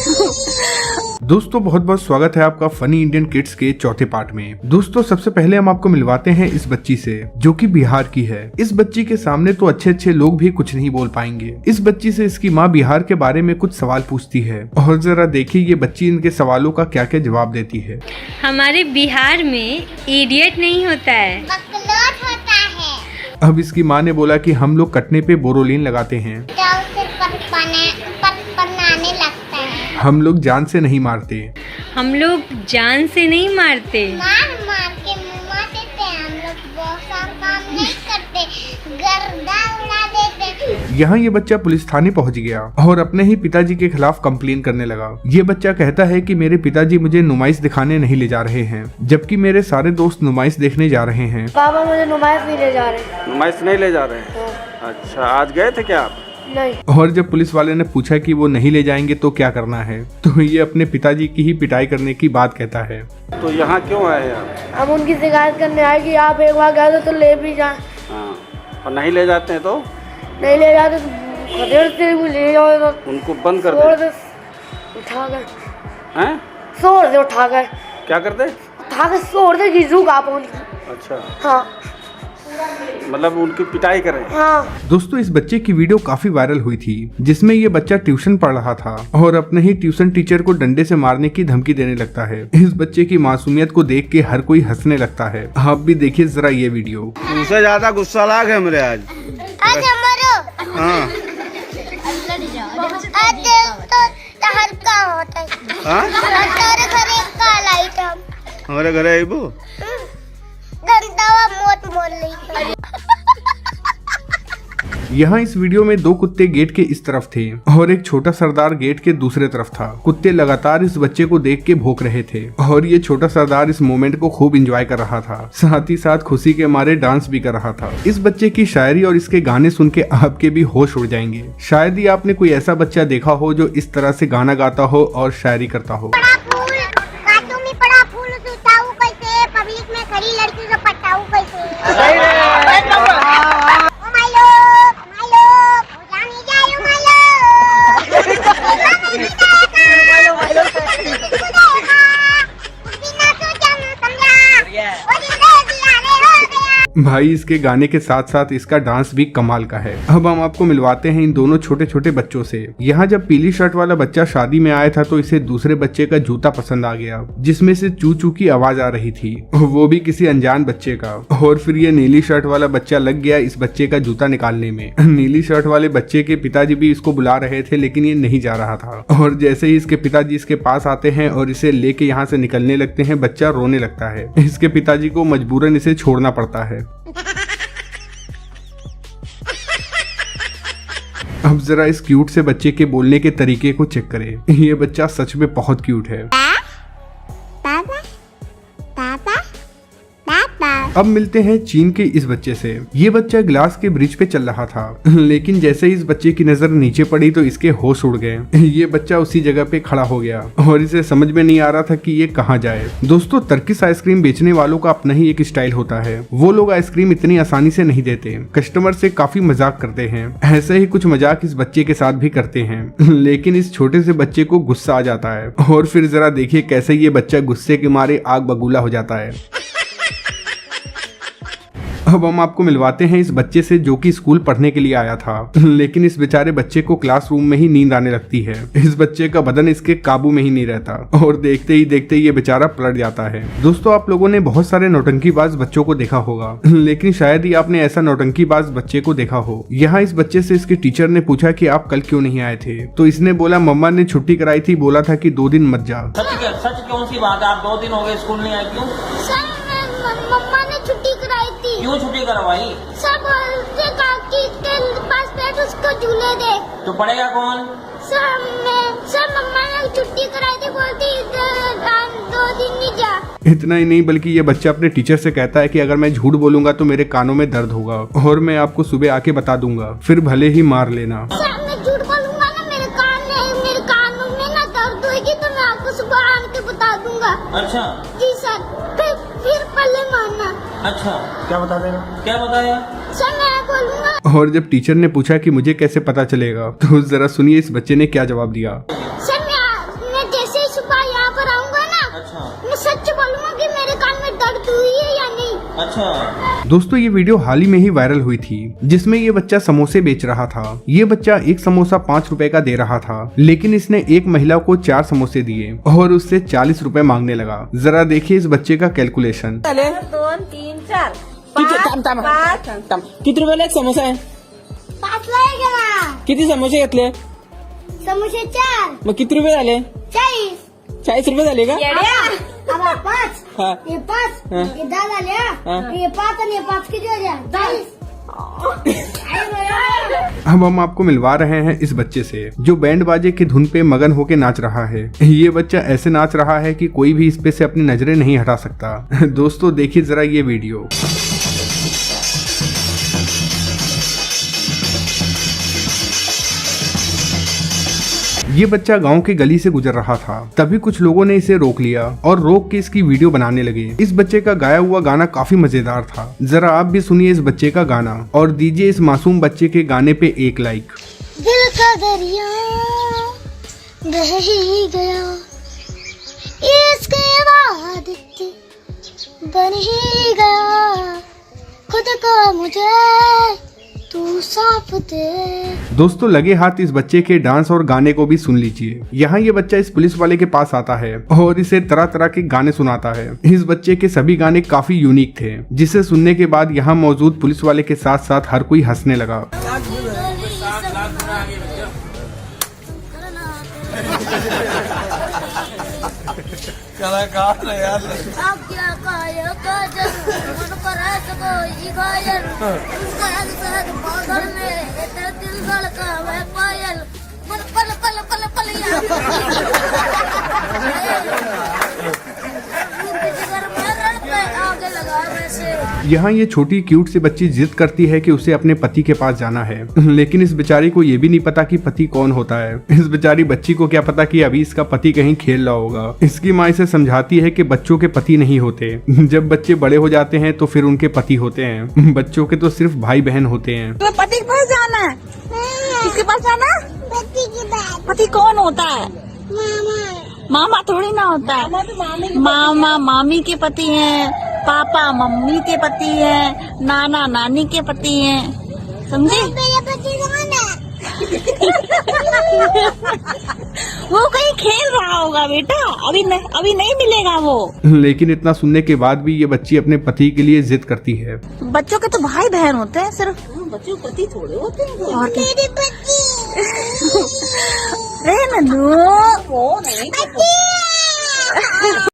दोस्तों बहुत बहुत स्वागत है आपका फनी इंडियन किड्स के चौथे पार्ट में। दोस्तों सबसे पहले हम आपको मिलवाते हैं इस बच्ची से जो कि बिहार की है। इस बच्ची के सामने तो अच्छे अच्छे लोग भी कुछ नहीं बोल पाएंगे। इस बच्ची से इसकी माँ बिहार के बारे में कुछ सवाल पूछती है और जरा देखिए ये बच्ची इनके सवालों का क्या क्या जवाब देती है। हमारे बिहार में इडियट नहीं होता है, बकलोट होता है। अब इसकी माँ ने बोला कि हम लोग कटने पे बोरोलिन लगाते हैं, पनाने लगता है। हम लोग जान से नहीं मारते, हम लोग जान से नहीं मारते, मार मार के मुआ देते हैं। हम लोग बहुत सारा काम नहीं करते, गर्दा उड़ा देते। यहाँ ये बच्चा पुलिस थाने पहुँच गया और अपने ही पिताजी के खिलाफ कंप्लेन करने लगा। ये बच्चा कहता है कि मेरे पिताजी मुझे नुमाइश दिखाने नहीं ले जा रहे हैं, जबकि मेरे सारे दोस्त नुमाइश देखने जा रहे हैं। पापा मुझे नुमाइश नहीं ले जा रहे। नुमाइश नहीं ले जा रहे हैं? अच्छा, आज गए थे क्या आप? नहीं। और जब पुलिस वाले ने पूछा कि वो नहीं ले जाएंगे तो क्या करना है, तो ये अपने पिताजी की ही पिटाई करने की बात कहता है। तो यहाँ क्यों आए आप? हम उनकी शिकायत करने आए कि आप एक बार गए तो ले भी जाए। हाँ, और नहीं ले जाते हैं तो नहीं ले जाते तो खदेड़ से भी ले जाओ तो उनको बंद कर शोर दे। से उठा कर, हैं? शोर से उठा कर, क्या करते? उठा कर शोर से घिसू का उनकी। अच्छा, हाँ मतलब उनकी पिटाई करें। हाँ। दोस्तों इस बच्चे की वीडियो काफी वायरल हुई थी, जिसमें ये बच्चा ट्यूशन पढ़ रहा था और अपने ही ट्यूशन टीचर को डंडे से मारने की धमकी देने लगता है। इस बच्चे की मासूमियत को देख के हर कोई हंसने लगता है। आप भी देखिए जरा ये वीडियो। उससे ज्यादा गुस्सा लाग है मेरे आज। आज हमारो हाँ आज तो हल्का होता है। हाँ, हमारे घरे का लाइट हम हमारे घरे आईबू गंदावा मोट मोड़ ली। यहाँ इस वीडियो में दो कुत्ते गेट के इस तरफ थे और एक छोटा सरदार गेट के दूसरे तरफ था। कुत्ते लगातार इस बच्चे को देख के भौंक रहे थे और ये छोटा सरदार इस मोमेंट को खूब एंजॉय कर रहा था, साथ ही साथ खुशी के मारे डांस भी कर रहा था। इस बच्चे की शायरी और इसके गाने सुन के आपके भी होश उड़ जाएंगे। शायद ही आपने कोई ऐसा बच्चा देखा हो जो इस तरह से गाना गाता हो और शायरी करता हो। बड़ा फूल काटू में पड़ा फूल सुताऊ कैसे, पब्लिक में खड़ी लड़की से पटाऊ कैसे। भाई इसके गाने के साथ साथ इसका डांस भी कमाल का है। अब हम आपको मिलवाते हैं इन दोनों छोटे छोटे बच्चों से। यहाँ जब पीली शर्ट वाला बच्चा शादी में आया था तो इसे दूसरे बच्चे का जूता पसंद आ गया, जिसमें से चू चू की आवाज आ रही थी, वो भी किसी अनजान बच्चे का। और फिर ये नीली शर्ट वाला बच्चा लग गया इस बच्चे का जूता निकालने में। नीली शर्ट वाले बच्चे के पिताजी भी इसको बुला रहे थे लेकिन ये नहीं जा रहा था। और जैसे ही इसके पिताजी इसके पास आते हैं और इसे लेके यहाँ से निकलने लगते हैं, बच्चा रोने लगता है। इसके पिताजी को मजबूरन इसे छोड़ना पड़ता है। अब जरा इस क्यूट से बच्चे के बोलने के तरीके को चेक करें। ये बच्चा सच में बहुत क्यूट है। पापा पापा पापा। अब मिलते हैं चीन के इस बच्चे से। ये बच्चा ग्लास के ब्रिज पे चल रहा था, लेकिन जैसे ही इस बच्चे की नजर नीचे पड़ी तो इसके होश उड़ गए। ये बच्चा उसी जगह पे खड़ा हो गया और इसे समझ में नहीं आ रहा था कि ये कहाँ जाए। दोस्तों टर्किश आइसक्रीम बेचने वालों का अपना ही एक स्टाइल होता है। वो लोग आइसक्रीम इतनी आसानी से नहीं देते, कस्टमर से काफी मजाक करते हैं। ऐसे ही कुछ मजाक इस बच्चे के साथ भी करते हैं, लेकिन इस छोटे से बच्चे को गुस्सा आ जाता है और फिर जरा देखिए कैसे ये बच्चा गुस्से के मारे आग बबूला हो जाता है। अब हम आपको मिलवाते हैं इस बच्चे से जो कि स्कूल पढ़ने के लिए आया था, लेकिन इस बेचारे बच्चे को क्लासरूम में ही नींद आने लगती है। इस बच्चे का बदन इसके काबू में ही नहीं रहता और देखते ही ये बेचारा पलट जाता है। दोस्तों आप लोगों ने बहुत सारे नौटंकीबाज बच्चों को देखा होगा, लेकिन शायद ही आपने ऐसा नौटंकीबाज बच्चे को देखा हो। यहाँ इस बच्चे से इसके टीचर ने पूछा कि आप कल क्यों नहीं आए थे, तो इसने बोला मम्मा ने छुट्टी कराई थी, बोला था कि 2 दिन मत जा। सच कौन सी बात है? आप 2 दिन हो गए स्कूल नहीं आए, क्यों? सर मम्मा ने छुट्टी कराई थी। क्यों छुट्टी करवाई? सब बोलते काकी के पास बैठ उसको झूले दे। तो पढ़ेगा कौन? सर मम्मा ने छुट्टी कराई थी, बोलती 2 दिन नहीं जा। इतना ही नहीं बल्कि ये बच्चा अपने टीचर से कहता है कि अगर मैं झूठ बोलूंगा तो मेरे कानों में दर्द होगा और मैं आपको सुबह आके बता दूंगा, फिर भले ही मार लेना। सर मैं झूठ बोलूंगा ना मेरे कानों में ना दर्द होगी तो मैं आपको सुबह आके बता दूंगा। अच्छा जी सर, फिर पहले मारना। अच्छा, क्या बता देगा? क्या बताया? सर मैं बोलूंगा। और जब टीचर ने पूछा कि मुझे कैसे पता चलेगा, तो जरा सुनिए इस बच्चे ने क्या जवाब दिया। सर सच बोलूंगा कि मेरे कान में दर्द हुई है या नहीं। अच्छा दोस्तों ये वीडियो हाल ही में ही वायरल हुई थी, जिसमें ये बच्चा समोसे बेच रहा था। ये बच्चा एक समोसा 5 रुपए का दे रहा था, लेकिन इसने एक महिला को 4 समोसे दिए और उससे 40 रुपए मांगने लगा। जरा देखिए इस बच्चे का कैलकुलेशन। 2 3 4 किती रुपयाला एक समोसा आहे? 5 लागेला। किती समोसे घेतले? समोसे 4, मग किती रुपये झाले? 40। 40 रुपये झाले का? अब 5, हा. ये 5, हाँ। ये 10 झाले। ये 5 आणि ये 5 किती झाले? 40। अब हम आपको मिलवा रहे हैं इस बच्चे से जो बैंड बाजे की धुन पे मगन होके नाच रहा है। ये बच्चा ऐसे नाच रहा है कि कोई भी इस पे से अपनी नजरें नहीं हटा सकता। दोस्तों देखिए जरा ये वीडियो। ये बच्चा गांव के गली से गुजर रहा था, तभी कुछ लोगों ने इसे रोक लिया और रोक के इसकी वीडियो बनाने लगे। इस बच्चे का गाया हुआ गाना काफी मजेदार था। जरा आप भी सुनिए इस बच्चे का गाना और दीजिए इस मासूम बच्चे के गाने पे 1 लाइक। दिल का दरिया बह ही गया, इसके बाद बन ही गया, खुद को मुझे तू साफ दे। दोस्तों लगे हाथ इस बच्चे के डांस और गाने को भी सुन लीजिए। यहाँ ये बच्चा इस पुलिस वाले के पास आता है और इसे तरह तरह के गाने सुनाता है। इस बच्चे के सभी गाने काफी यूनिक थे, जिसे सुनने के बाद यहाँ मौजूद पुलिस वाले के साथ साथ हर कोई हंसने लगा। यहाँ ये छोटी क्यूट सी बच्ची जिद करती है कि उसे अपने पति के पास जाना है, लेकिन इस बेचारी को ये भी नहीं पता कि पति कौन होता है। इस बेचारी बच्ची को क्या पता कि अभी इसका पति कहीं खेल रहा होगा। इसकी माँ इसे समझाती है कि बच्चों के पति नहीं होते, जब बच्चे बड़े हो जाते हैं तो फिर उनके पति होते हैं। बच्चों के तो सिर्फ भाई बहन होते हैं। तो पति के पास जाना है? किसके पास जाना? पति की बात। पति कौन होता है? मामा थोड़ी ना होता है। मामा मामी के पति हैं, पापा मम्मी के पति हैं, नाना नानी के पति हैं, समझे? मेरे पति कौन है? वो कहीं खेल रहा होगा बेटा, अभी नहीं मिलेगा वो। लेकिन इतना सुनने के बाद भी ये बच्ची अपने पति के लिए जिद करती है। बच्चों के तो भाई बहन होते हैं सिर्फ, बच्चों के पति थोड़े होते हैं। और मेरे पति। रे नन्नू